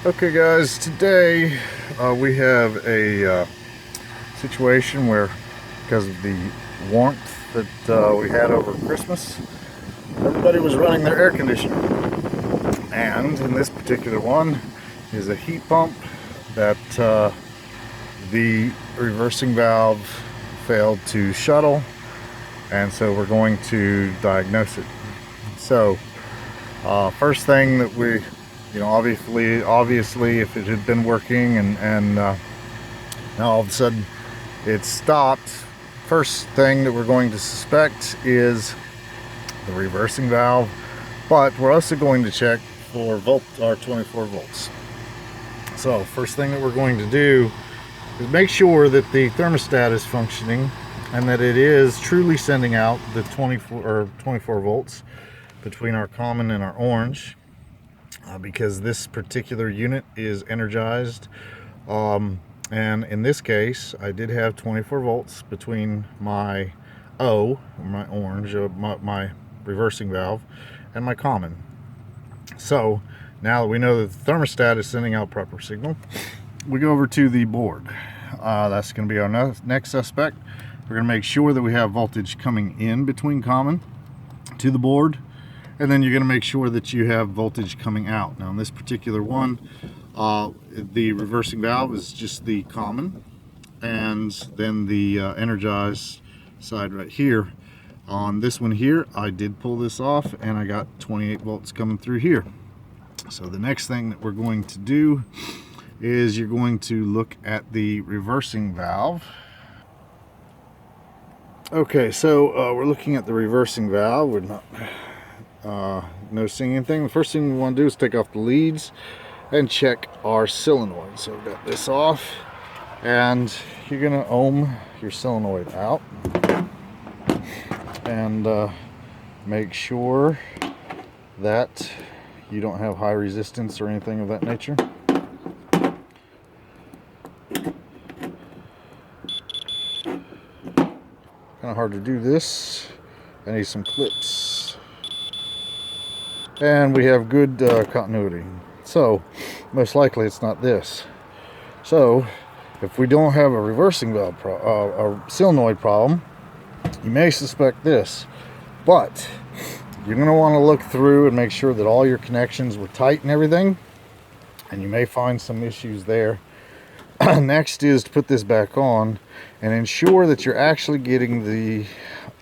Okay guys, today we have a situation where, because of the warmth that we had over Christmas, everybody was running their air conditioner. And in this particular one is a heat pump that the reversing valve failed to shuttle, and so we're going to diagnose it. So first thing that we, obviously if it had been working and now all of a sudden it stopped, first thing that we're going to suspect is the reversing valve, but we're also going to check for 24 volts. So first thing that we're going to do is make sure that the thermostat is functioning and that it is truly sending out the 24 volts between our common and our orange, because this particular unit is energized, and in this case I did have 24 volts between my my orange, my reversing valve, and my common. So now that we know that the thermostat is sending out proper signal, we go over to the board. That's going to be our next suspect. We're going to make sure that we have voltage coming in between common to the board, and then you're going to make sure that you have voltage coming out. Now in this particular one, the reversing valve is just the common, and then the energized side right here. On this one here, I did pull this off and I got 28 volts coming through here. So the next thing that we're going to do is you're going to look at the reversing valve. Okay, so we're looking at the reversing valve. We're not noticing anything. The first thing we want to do is take off the leads and check our solenoid. So we've got this off, and you're going to ohm your solenoid out and make sure that you don't have high resistance or anything of that nature. Kind of hard to do this. I need some clips. And we have good continuity. So most likely it's not this. So if we don't have a reversing valve a solenoid problem, you may suspect this, but you're going to want to look through and make sure that all your connections were tight and everything, and you may find some issues there. Next is to put this back on and ensure that you're actually getting the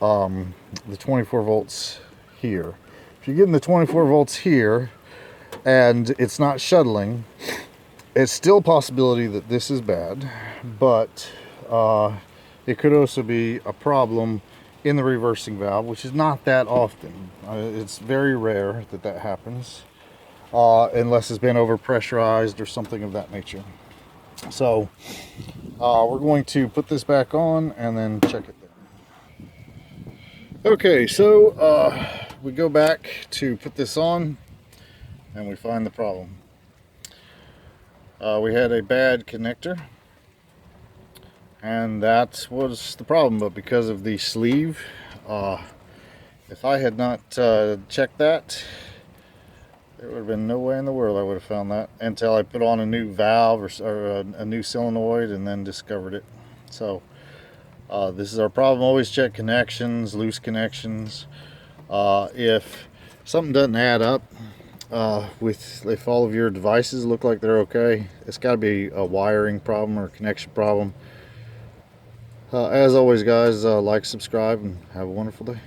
24 volts here. If you're getting the 24 volts here and it's not shuttling, it's still a possibility that this is bad, but it could also be a problem in the reversing valve, which is not that often. It's very rare that that happens, unless it's been overpressurized or something of that nature. So we're going to put this back on and then check it there. Okay, so we go back to put this on and we find the problem. We had a bad connector, and that was the problem. But because of the sleeve, if I had not checked that, there would have been no way in the world I would have found that until I put on a new valve or a new solenoid and then discovered it. So this is our problem. Always check connections, loose connections. If something doesn't add up, if all of your devices look like they're okay, it's got to be a wiring problem or a connection problem. As always guys, like, subscribe, and have a wonderful day.